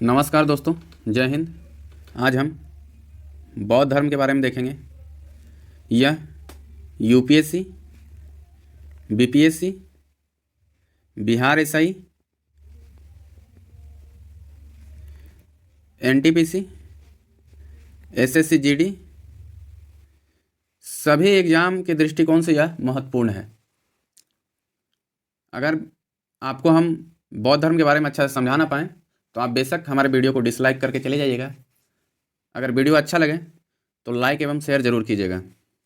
नमस्कार दोस्तों, जय हिंद। आज हम बौद्ध धर्म के बारे में देखेंगे। यह UPSC, BPSC, Bihar SI, NTPC, SSC GD सभी एग्ज़ाम के दृष्टिकोण से यह महत्वपूर्ण है। अगर आपको हम बौद्ध धर्म के बारे में अच्छा से समझा ना पाएँ तो आप बेशक हमारे वीडियो को डिसलाइक करके चले जाइएगा। अगर वीडियो अच्छा लगे तो लाइक एवं शेयर जरूर कीजिएगा।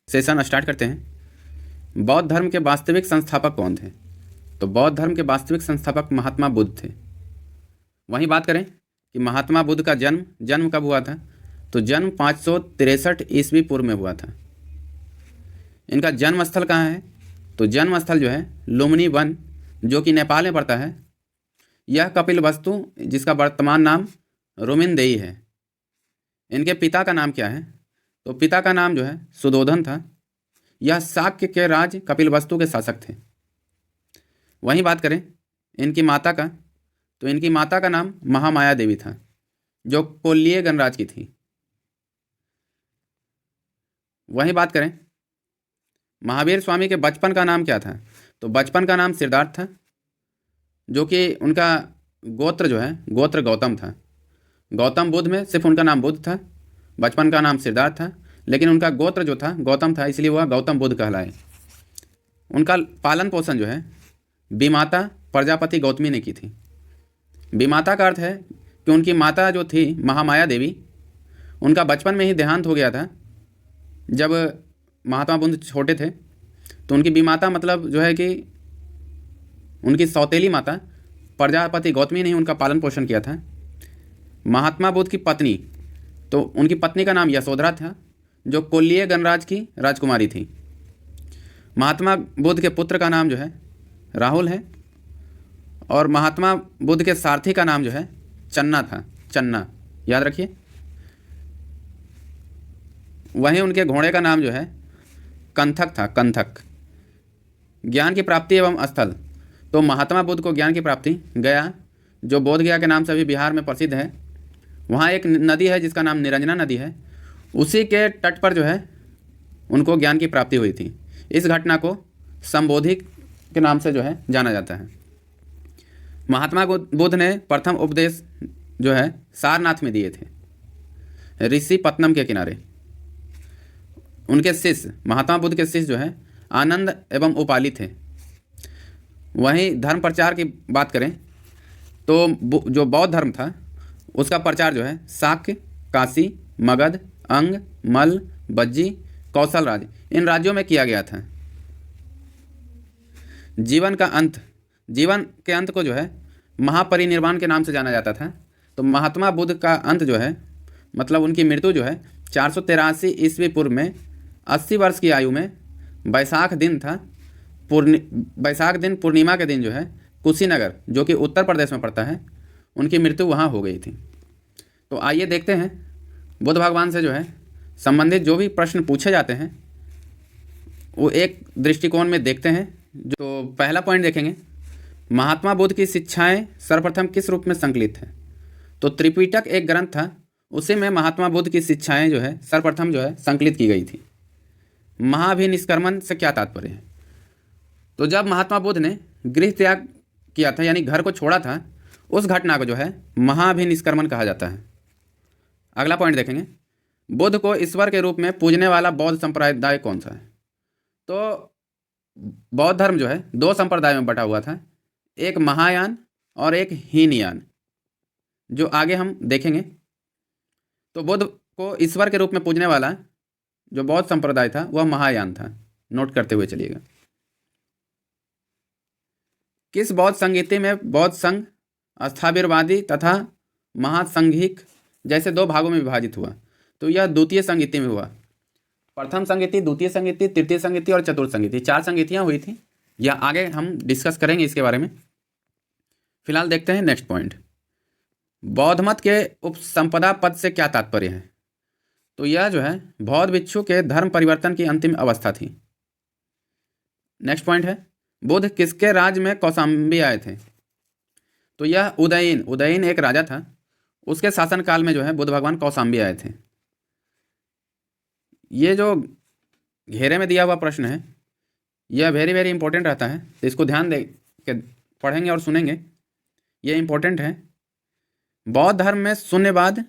सेशन स्टार्ट करते हैं। बौद्ध धर्म के वास्तविक संस्थापक कौन थे? तो बौद्ध धर्म के वास्तविक संस्थापक महात्मा बुद्ध थे। वहीं बात करें कि महात्मा बुद्ध का जन्म कब हुआ था, तो जन्म 563 ईस्वी पूर्व में हुआ था। इनका जन्म स्थल कहाँ है? तो जन्म स्थल जो है लुम्बिनी वन, जो कि नेपाल में पड़ता है। यह कपिलवस्तु, जिसका वर्तमान नाम रोमिनदेई है। इनके पिता का नाम क्या है? तो पिता का नाम जो है सुधोधन था। यह शाक्य के राज कपिलवस्तु के शासक थे। वहीं बात करें इनकी माता का, तो इनकी माता का नाम महामाया देवी था, जो कोल्लिय गणराज की थी। वहीं बात करें महावीर स्वामी के बचपन का नाम क्या था? तो बचपन का नाम सिद्धार्थ था, जो कि उनका गोत्र जो है गोत्र गौतम था। गौतम बुद्ध में सिर्फ उनका नाम बुद्ध था, बचपन का नाम सिद्धार्थ था, लेकिन उनका गोत्र जो था गौतम था, इसलिए वह गौतम बुद्ध कहलाए। उनका पालन पोषण जो है विमाता प्रजापति गौतमी ने की थी। विमाता का अर्थ है कि उनकी माता जो थी महामाया देवी, उनका बचपन में ही देहांत हो गया था। जब महात्मा बुद्ध छोटे थे तो उनकी विमाता मतलब जो है कि उनकी सौतेली माता प्रजापति गौतमी ने ही उनका पालन पोषण किया था। महात्मा बुद्ध की पत्नी, तो उनकी पत्नी का नाम यशोधरा था, जो कोल्लिय गणराज की राजकुमारी थी। महात्मा बुद्ध के पुत्र का नाम जो है राहुल है, और महात्मा बुद्ध के सारथी का नाम जो है चन्ना था। चन्ना याद रखिए। वहीं उनके घोड़े का नाम जो है कंथक था। कंथक। ज्ञान की प्राप्ति एवं स्थल, तो महात्मा बुद्ध को ज्ञान की प्राप्ति गया, जो बोध गया के नाम से अभी बिहार में प्रसिद्ध है। वहाँ एक नदी है जिसका नाम निरंजना नदी है। उसी के तट पर जो है उनको ज्ञान की प्राप्ति हुई थी। इस घटना को संबोधि के नाम से जो है जाना जाता है। महात्मा बुद्ध ने प्रथम उपदेश जो है सारनाथ में दिए थे, ऋषि पत्तनम के किनारे। उनके शिष्य, महात्मा बुद्ध के शिष्य जो है आनंद एवं उपाली थे। वहीं धर्म प्रचार की बात करें तो जो बौद्ध धर्म था उसका प्रचार जो है शाक्य, काशी, मगध, अंग, मल, बज्जी, कौशल राज्य, इन राज्यों में किया गया था। जीवन के अंत को जो है महापरिनिर्वाण के नाम से जाना जाता था। तो महात्मा बुद्ध का अंत जो है मतलब उनकी मृत्यु जो है 483 ईस्वी पूर्व में 80 वर्ष की आयु में बैसाख दिन था। बैसाख दिन पूर्णिमा के दिन जो है कुशीनगर, जो कि उत्तर प्रदेश में पड़ता है, उनकी मृत्यु वहाँ हो गई थी। तो आइए देखते हैं बुद्ध भगवान से जो है संबंधित जो भी प्रश्न पूछे जाते हैं वो एक दृष्टिकोण में देखते हैं। जो पहला पॉइंट देखेंगे, महात्मा बुद्ध की शिक्षाएं सर्वप्रथम किस रूप में संकलित है? तो त्रिपिटक एक ग्रंथ था, उसी में महात्मा बुद्ध की शिक्षाएं जो है सर्वप्रथम जो है संकलित की गई थी। महाभिनिष्क्रमण से क्या तात्पर्य है? तो जब महात्मा बुद्ध ने गृह त्याग किया था, यानी घर को छोड़ा था, उस घटना को जो है महाभिनिष्क्रमण कहा जाता है। अगला पॉइंट देखेंगे, बुद्ध को ईश्वर के रूप में पूजने वाला बौद्ध संप्रदाय कौन सा है? तो बौद्ध धर्म जो है दो संप्रदाय में बटा हुआ था, एक महायान और एक हीनयान, जो आगे हम देखेंगे। तो बुद्ध को ईश्वर के रूप में पूजने वाला जो बौद्ध संप्रदाय था वह महायान था। नोट करते हुए चलिएगा। किस बौद्ध संगीति में बौद्ध संघ अस्थाविरवादी तथा महासंघिक जैसे दो भागों में विभाजित हुआ? तो यह द्वितीय संगीति में हुआ। प्रथम संगीति, द्वितीय संगीति, तृतीय संगीति और चतुर्थ संगीति, 4 संगीतियाँ हुई थी। यह आगे हम डिस्कस करेंगे इसके बारे में। फिलहाल देखते हैं नेक्स्ट पॉइंट, बौद्ध मत के उपसंपदा पद से क्या तात्पर्य है? तो यह जो है बौद्ध भिक्षु के धर्म परिवर्तन की अंतिम अवस्था थी। नेक्स्ट पॉइंट है, बुद्ध किसके राज्य में कौशाम्बी आए थे? तो यह उदयीन एक राजा था, उसके शासनकाल में जो है बुद्ध भगवान कौशाम्बी आए थे। ये जो घेरे में दिया हुआ प्रश्न है यह वेरी वेरी इंपॉर्टेंट रहता है, तो इसको ध्यान दे के पढ़ेंगे और सुनेंगे, ये इंपॉर्टेंट है। बौद्ध धर्म में शून्यवाद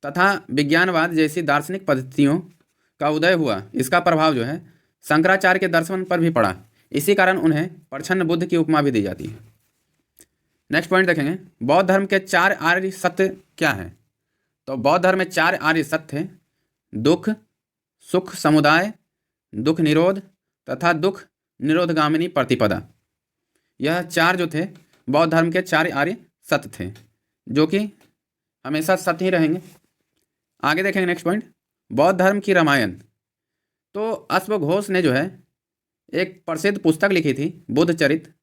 तथा विज्ञानवाद जैसी दार्शनिक पद्धतियों का उदय हुआ। इसका प्रभाव जो है शंकराचार्य के दर्शन पर भी पड़ा। इसी कारण उन्हें प्रच्छन्न बुद्ध की उपमा भी दी जाती है। नेक्स्ट पॉइंट देखेंगे, बौद्ध धर्म के 4 आर्य सत्य क्या हैं। तो बौद्ध धर्म में 4 आर्य सत्य हैं: दुख, सुख समुदाय, दुख निरोध तथा दुख निरोधगामिनी प्रतिपदा। यह 4 जो थे बौद्ध धर्म के 4 आर्य सत्य थे, जो कि हमेशा सत्य ही रहेंगे। आगे देखेंगे नेक्स्ट पॉइंट, बौद्ध धर्म की रामायण। तो अश्वघोष ने जो है एक प्रसिद्ध पुस्तक लिखी थी बुद्ध चरित।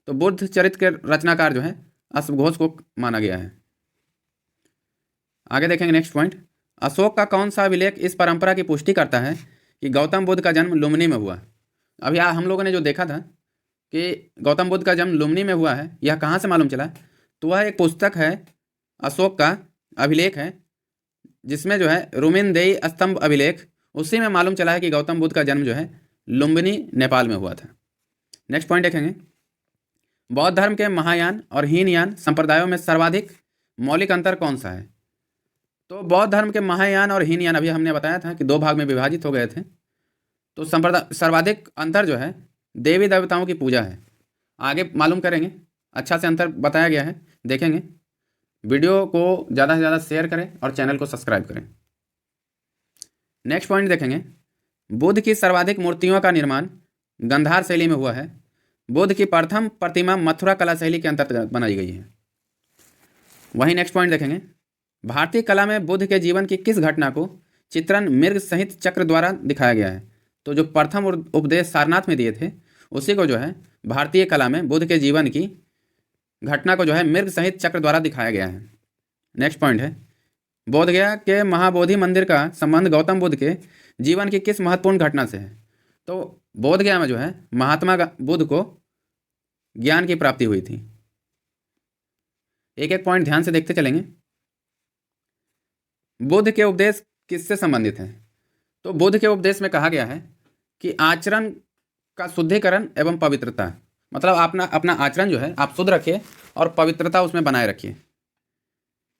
तो बुद्ध चरित के रचनाकार जो है अश्वघोष को माना गया है। आगे देखेंगे नेक्स्ट पॉइंट, अशोक का कौन सा अभिलेख इस परंपरा की पुष्टि करता है कि गौतम बुद्ध का जन्म लुम्बिनी में हुआ। अभी हम लोगों ने जो देखा था कि गौतम बुद्ध का जन्म लुम्बिनी में हुआ है, यह कहाँ से मालूम चला। तो वह एक पुस्तक है अशोक का अभिलेख है, जिसमें जो है रुमिनदेई स्तंभ अभिलेख, उसी में मालूम चला है कि गौतम बुद्ध का जन्म जो है लुम्बिनी नेपाल में हुआ था। नेक्स्ट पॉइंट देखेंगे, बौद्ध धर्म के महायान और हीनयान संप्रदायों में सर्वाधिक मौलिक अंतर कौन सा है। तो बौद्ध धर्म के महायान और हीनयान अभी हमने बताया था कि 2 भाग में विभाजित हो गए थे। तो सर्वाधिक अंतर जो है देवी देवताओं की पूजा है। आगे मालूम करेंगे, अच्छा से अंतर बताया गया है, देखेंगे। वीडियो को ज़्यादा से ज़्यादा शेयर करें और चैनल को सब्सक्राइब करें। नेक्स्ट पॉइंट देखेंगे, बुद्ध की सर्वाधिक मूर्तियों का निर्माण गंधार शैली में हुआ है। बुद्ध की प्रथम प्रतिमा मथुरा कला शैली के अंतर्गत बनाई गई है। वहीं नेक्स्ट पॉइंट देखेंगे, भारतीय कला में बुद्ध के जीवन की किस घटना को चित्रण मृग सहित चक्र द्वारा दिखाया गया है। तो जो प्रथम उपदेश सारनाथ में दिए थे उसी को जो है भारतीय कला में बुद्ध के जीवन की घटना को जो है मृग सहित चक्र द्वारा दिखाया गया है। नेक्स्ट पॉइंट है, बोधगया के महाबोधि मंदिर का संबंध गौतम बुद्ध के जीवन की किस महत्वपूर्ण घटना से है। तो बोधगया में जो है महात्मा बुद्ध को ज्ञान की प्राप्ति हुई थी। एक एक पॉइंट ध्यान से देखते चलेंगे। बुद्ध के उपदेश किससे संबंधित हैं। तो बुद्ध के उपदेश में कहा गया है कि आचरण का शुद्धिकरण एवं पवित्रता, मतलब अपना आचरण जो है आप शुद्ध रखिए और पवित्रता उसमें बनाए रखिए।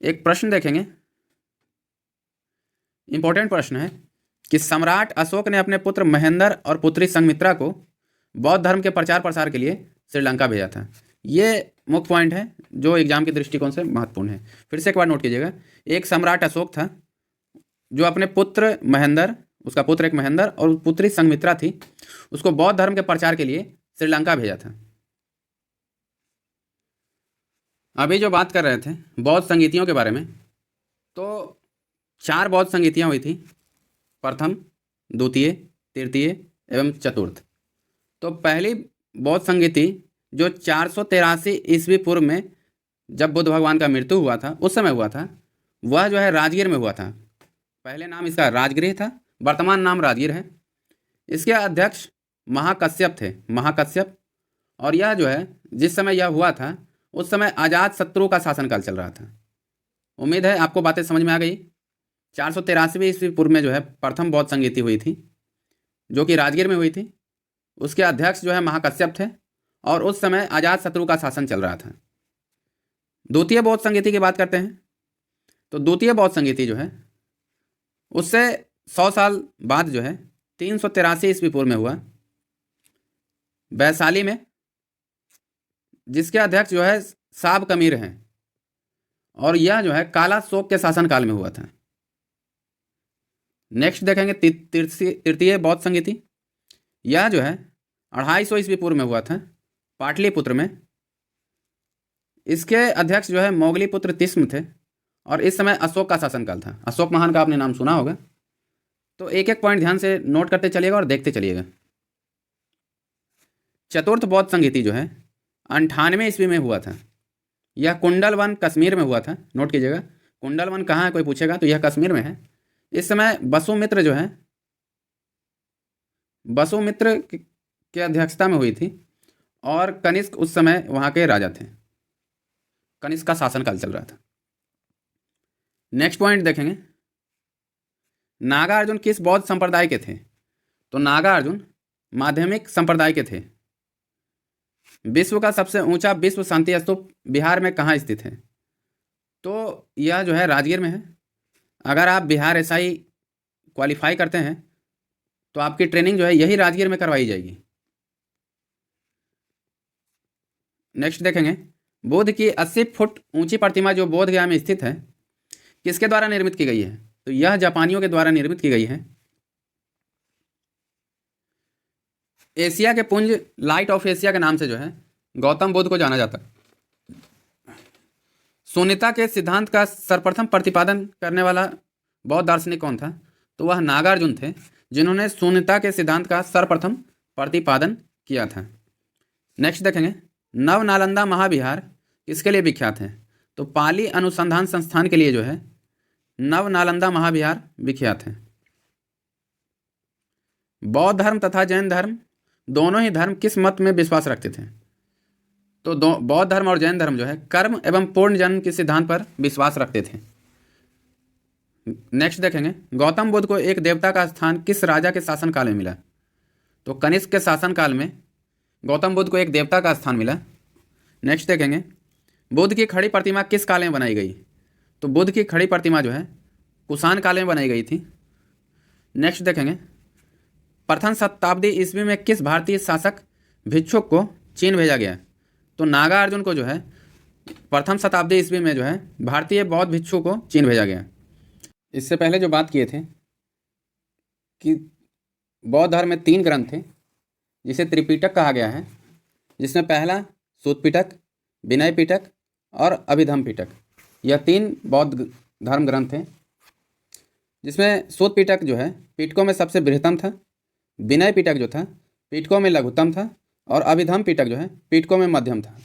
एक प्रश्न देखेंगे, इंपॉर्टेंट प्रश्न है कि सम्राट अशोक ने अपने पुत्र महेंद्र और पुत्री संघमित्रा को बौद्ध धर्म के प्रचार प्रसार के लिए श्रीलंका भेजा था। ये मुख्य पॉइंट है जो एग्जाम के दृष्टिकोण से महत्वपूर्ण है। फिर से एक बार नोट कीजिएगा, एक सम्राट अशोक था जो अपने पुत्र महेंद्र, उसका पुत्र एक महेंद्र और पुत्री संघमित्रा थी, उसको बौद्ध धर्म के प्रचार के लिए श्रीलंका भेजा था। अभी जो बात कर रहे थे बौद्ध संगीतियों के बारे में, तो 4 बौद्ध संगीतियाँ हुई थी, प्रथम, द्वितीय, तृतीय एवं चतुर्थ। तो पहली बौद्ध संगीति जो 483 ईस्वी पूर्व में जब बुद्ध भगवान का मृत्यु हुआ था उस समय हुआ था, वह जो है राजगीर में हुआ था। पहले नाम इसका राजगृह था, वर्तमान नाम राजगीर है। इसके अध्यक्ष महाकश्यप थे, महाकश्यप। और यह जो है जिस समय यह हुआ था उस समय अजात शत्रु का शासनकाल चल रहा था। उम्मीद है आपको बातें समझ में आ गई। 483 ईस्वी पूर्व में जो है प्रथम बौद्ध संगीति हुई थी जो कि राजगीर में हुई थी। उसके अध्यक्ष जो है महाकश्यप थे और उस समय अजात शत्रु का शासन चल रहा था। द्वितीय बौद्ध संगीति की बात करते हैं। तो द्वितीय बौद्ध संगीति जो है उससे 100 साल बाद जो है 383 ईस्वी पूर्व में हुआ वैशाली में, जिसके अध्यक्ष जो है साब कमीर हैं और यह जो है काला शोक के शासनकाल में हुआ था। नेक्स्ट देखेंगे तृतीय बौद्ध संगीति। यह जो है 250 ईस्वी पूर्व में हुआ था पाटलिपुत्र में। इसके अध्यक्ष जो है मोगलीपुत्र तिस्म थे और इस समय अशोक का शासनकाल था। अशोक महान का आपने नाम सुना होगा। तो एक एक पॉइंट ध्यान से नोट करते चलिएगा और देखते चलिएगा। चतुर्थ बौद्ध संगीति जो है 98 ईस्वी में हुआ था। यह कुंडलवन कश्मीर में हुआ था। नोट कीजिएगा, कुंडलवन कहाँ है कोई पूछेगा तो यह कश्मीर में है। इस समय वसुमित्र जो है वसुमित्र के अध्यक्षता में हुई थी और कनिष्क उस समय वहाँ के राजा थे। कनिष्क का शासनकाल चल रहा था। नेक्स्ट पॉइंट देखेंगे, नागार्जुन किस बौद्ध संप्रदाय के थे? तो नागार्जुन माध्यमिक संप्रदाय के थे। विश्व का सबसे ऊंचा विश्व शांति स्तूप बिहार में कहाँ स्थित है? तो यह जो है राजगीर में है। अगर आप बिहार एसआई क्वालिफाई करते हैं तो आपकी ट्रेनिंग जो है यही राजगीर में करवाई जाएगी। नेक्स्ट देखेंगे, बुद्ध की 80 फुट ऊंची प्रतिमा जो बोध गया में स्थित है किसके द्वारा निर्मित की गई है? तो यह जापानियों के द्वारा निर्मित की गई है। एशिया के पुंज लाइट ऑफ एशिया के नाम से जो है गौतम बुद्ध को जाना जाता है। शून्यता के सिद्धांत का सर्वप्रथम प्रतिपादन करने वाला बौद्ध दार्शनिक कौन था? तो वह नागार्जुन थे, जिन्होंने शून्यता के सिद्धांत का सर्वप्रथम प्रतिपादन किया था। नेक्स्ट देखेंगे, नव नालंदा महाविहार किसके लिए विख्यात है? तो पाली अनुसंधान संस्थान के लिए जो है नव नालंदा महाविहार विख्यात है। बौद्ध धर्म तथा जैन धर्म दोनों ही धर्म किस मत में विश्वास रखते थे? तो बौद्ध धर्म और जैन धर्म जो है कर्म एवं पूर्ण जन्म के सिद्धांत पर विश्वास रखते थे। नेक्स्ट देखेंगे, गौतम बुद्ध को एक देवता का स्थान किस राजा के शासनकाल में मिला? तो कनिष्क के शासनकाल में गौतम बुद्ध को एक देवता का स्थान मिला। नेक्स्ट देखेंगे, बुद्ध की खड़ी प्रतिमा किस काल में बनाई गई? तो बुद्ध की खड़ी प्रतिमा जो है कुषाण काल में बनाई गई थी। नेक्स्ट देखेंगे, प्रथम शताब्दी ईस्वी में किस भारतीय शासक भिक्षुक को चीन भेजा गया? तो नागार्जुन को जो है प्रथम शताब्दी ईस्वी में जो है भारतीय बौद्ध भिक्षु को चीन भेजा गया। इससे पहले जो बात किए थे कि बौद्ध धर्म में 3 ग्रंथ थे जिसे त्रिपिटक कहा गया है, जिसमें पहला सूत पिटक, विनय पिटक और अभिधम पिटक, यह 3 बौद्ध धर्म ग्रंथ थे। जिसमें सूत पिटक जो है पिटकों में सबसे बृहत्तम था, विनय पिटक जो था पिटकों में लघुत्तम था और अभिधम पिटक जो है पिटकों में मध्यम था।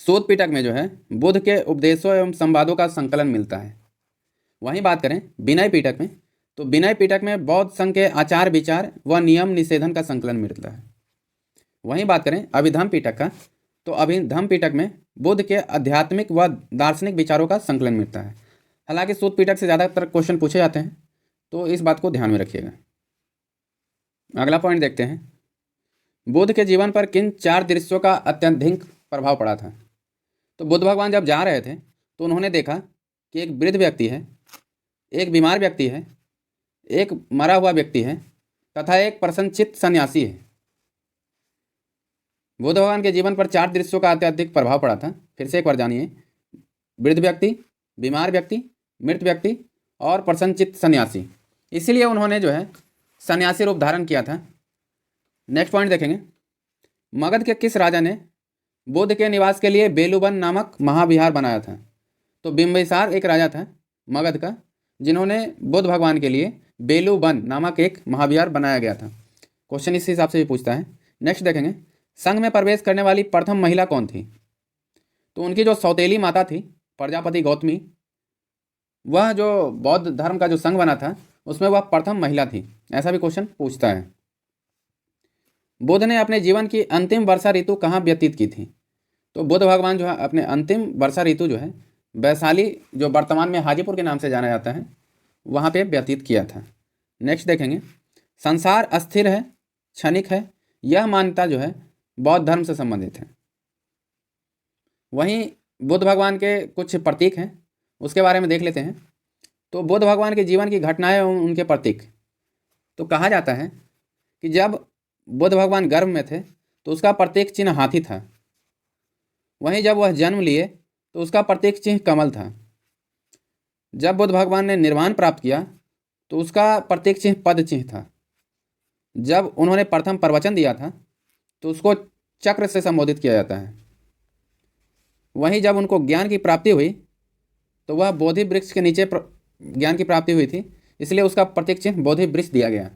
सूत पिटक में जो है बुद्ध के उपदेशों एवं संवादों का संकलन मिलता है। वहीं बात करें विनय पिटक में, तो विनय पिटक में बौद्ध संघ के आचार विचार व नियम निषेधन का संकलन मिलता है। वहीं बात करें अभिधम पिटक का, तो अभिधम पिटक में बुद्ध के आध्यात्मिक व दार्शनिक विचारों का संकलन मिलता है। हालांकि सूत पिटक से ज़्यादातर क्वेश्चन पूछे जाते हैं, तो इस बात को ध्यान में रखिएगा। अगला पॉइंट देखते हैं, बुद्ध के जीवन पर किन 4 दृश्यों का अत्यधिक प्रभाव पड़ा था? तो बुद्ध भगवान जब जा रहे थे तो उन्होंने देखा कि एक वृद्ध व्यक्ति है, एक बीमार व्यक्ति है, एक मरा हुआ व्यक्ति है तथा एक प्रसन्नचित्त सन्यासी है। बुद्ध भगवान के जीवन पर 4 दृश्यों का अत्यधिक प्रभाव पड़ा था। फिर से एक बार जानिए, वृद्ध व्यक्ति, बीमार व्यक्ति, मृत व्यक्ति और प्रसन्नचित्त सन्यासी। इसीलिए उन्होंने जो है सन्यासी रूप धारण किया था। नेक्स्ट पॉइंट देखेंगे, मगध के किस राजा ने बुद्ध के निवास के लिए बेलूबन नामक महाविहार बनाया था? तो बिंबिसार एक राजा था मगध का, जिन्होंने बुद्ध भगवान के लिए बेलूबन नामक एक महाविहार बनाया गया था। क्वेश्चन इस हिसाब से भी पूछता है। नेक्स्ट देखेंगे, संघ में प्रवेश करने वाली प्रथम महिला कौन थी? तो उनकी जो सौतेली माता थी प्रजापति गौतमी, वह जो बौद्ध धर्म का जो संघ बना था उसमें वह प्रथम महिला थी। ऐसा भी क्वेश्चन पूछता है। बुद्ध ने अपने जीवन की अंतिम वर्षा ऋतु कहाँ व्यतीत की थी? तो बुद्ध भगवान जो है अपने अंतिम वर्षा ऋतु जो है वैशाली, जो वर्तमान में हाजीपुर के नाम से जाना जाता है, वहाँ पे व्यतीत किया था। नेक्स्ट देखेंगे, संसार अस्थिर है, क्षणिक है, यह मान्यता जो है बौद्ध धर्म से संबंधित है। वहीं बुद्ध भगवान के कुछ प्रतीक हैं, उसके बारे में देख लेते हैं। तो बुद्ध भगवान के जीवन की घटनाएं एवं उनके प्रतीक। तो कहा जाता है कि जब बुद्ध भगवान गर्भ में थे तो उसका प्रतीक चिन्ह हाथी था। वहीं जब वह जन्म लिए तो उसका प्रतीक चिन्ह कमल था। जब बुद्ध भगवान ने निर्वाण प्राप्त किया तो उसका प्रतीक चिन्ह पद चिन्ह था। जब उन्होंने प्रथम प्रवचन दिया था तो उसको चक्र से संबोधित किया जाता है। वहीं जब उनको ज्ञान की प्राप्ति हुई तो वह बोधि वृक्ष के नीचे ज्ञान की प्राप्ति हुई थी, इसलिए उसका प्रतीक चिन्ह बोधि वृक्ष दिया गया।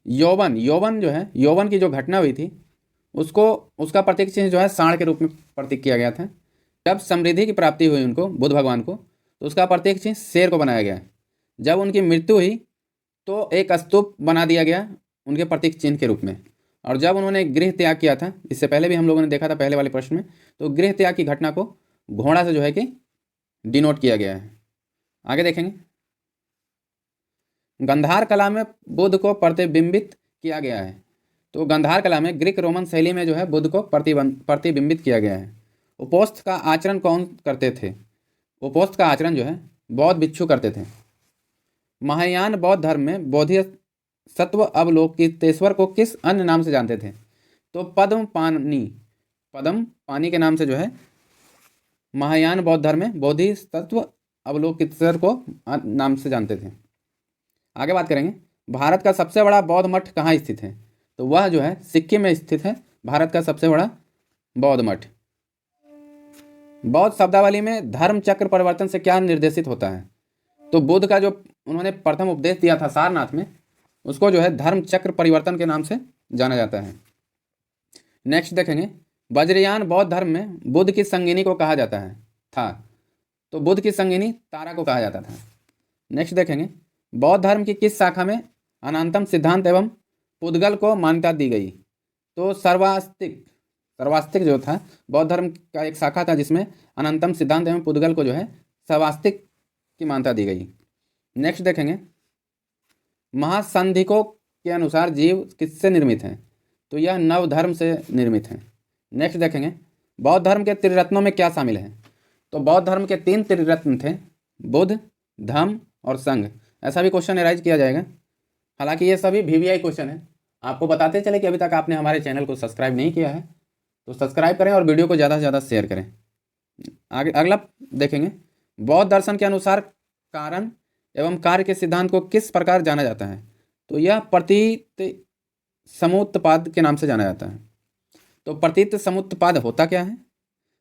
यौवन जो है, यौवन की जो घटना हुई थी उसको, उसका प्रतीक चिन्ह जो है सांड के रूप में प्रतीक किया गया था। जब समृद्धि की प्राप्ति हुई उनको, बुद्ध भगवान को, तो उसका प्रतीक चिन्ह शेर को बनाया गया। जब उनकी मृत्यु हुई तो एक स्तूप बना दिया गया उनके प्रतीक चिन्ह के रूप में। और जब उन्होंने गृह त्याग किया था, इससे पहले भी हम लोगों ने देखा था पहले वाले प्रश्न में, तो गृह त्याग की घटना को घोड़ा से जो है कि डिनोट किया गया है। आगे देखेंगे, गंधार कला में बुद्ध को प्रतिबिंबित किया गया है। तो गंधार कला में ग्रीक रोमन शैली में जो है बुद्ध को प्रतिबिंबित किया गया है। उपोस्त का आचरण कौन करते थे? उपोस्त का आचरण जो है बौद्ध भिक्षु करते थे। महायान बौद्ध धर्म में बोधिसत्व अवलोकितेश्वर को किस अन्य नाम से जानते थे? तो पद्म पानी के नाम से जो है महायान बौद्ध धर्म में बोधिसत्व अवलोकितेश्वर को नाम से जानते थे। आगे बात करेंगे, भारत का सबसे बड़ा बौद्ध मठ कहाँ स्थित है? तो वह जो है सिक्किम में स्थित है भारत का सबसे बड़ा बौद्ध मठ। बौद्ध शब्दावली में धर्म चक्र परिवर्तन से क्या निर्देशित होता है? तो बुद्ध का जो उन्होंने प्रथम उपदेश दिया था सारनाथ में, उसको जो है धर्म चक्र परिवर्तन के नाम से जाना जाता है। नेक्स्ट देखेंगे, वज्रयान बौद्ध धर्म में बुद्ध की संगिनी को कहा जाता है था। तो बुद्ध की संगिनी तारा को कहा जाता था। नेक्स्ट देखेंगे, बौद्ध धर्म की किस शाखा में अनातम सिद्धांत एवं पुद्गल को मान्यता दी गई? तो सर्वास्तिक जो था बौद्ध धर्म का एक शाखा था जिसमें अनंतम सिद्धांत एवं पुद्गल को जो है सर्वास्तिक की मान्यता दी गई। नेक्स्ट देखेंगे, महासंधिकों के अनुसार जीव किससे निर्मित हैं? तो यह नव धर्म से निर्मित हैं। नेक्स्ट देखेंगे, बौद्ध धर्म के त्रिरत्नों में क्या शामिल है? तो बौद्ध धर्म के 3 त्रिरत्न थे, बुद्ध, धम्म और संघ। ऐसा भी क्वेश्चन एराइज किया जाएगा। हालांकि ये सभी वीवीआई क्वेश्चन है। आपको बताते चले कि अभी तक आपने हमारे चैनल को सब्सक्राइब नहीं किया है तो सब्सक्राइब करें और वीडियो को ज़्यादा से ज़्यादा शेयर करें। आगे अगला देखेंगे, बौद्ध दर्शन के अनुसार कारण एवं कार्य के सिद्धांत को किस प्रकार जाना जाता है? तो यह प्रतीत समुत्पाद के नाम से जाना जाता है। तो प्रतीत समुत्पाद होता क्या है?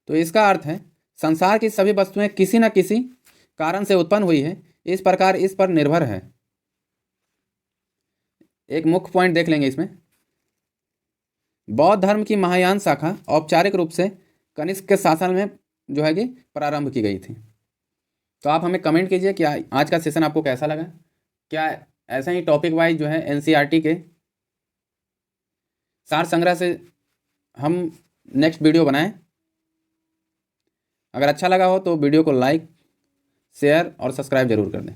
तो इसका अर्थ है संसार की सभी वस्तुएं किसी न किसी कारण से उत्पन्न हुई है, इस प्रकार इस पर निर्भर है। एक मुख्य पॉइंट देख लेंगे इसमें, बौद्ध धर्म की महायान शाखा औपचारिक रूप से कनिष्क के शासन में जो है कि प्रारंभ की गई थी। तो आप हमें कमेंट कीजिए कि आज का सेशन आपको कैसा लगा। क्या ऐसा ही टॉपिक वाइज जो है एनसीईआरटी के सार संग्रह से हम नेक्स्ट वीडियो बनाएं? अगर अच्छा लगा हो तो वीडियो को लाइक, शेयर और सब्सक्राइब जरूर कर दें।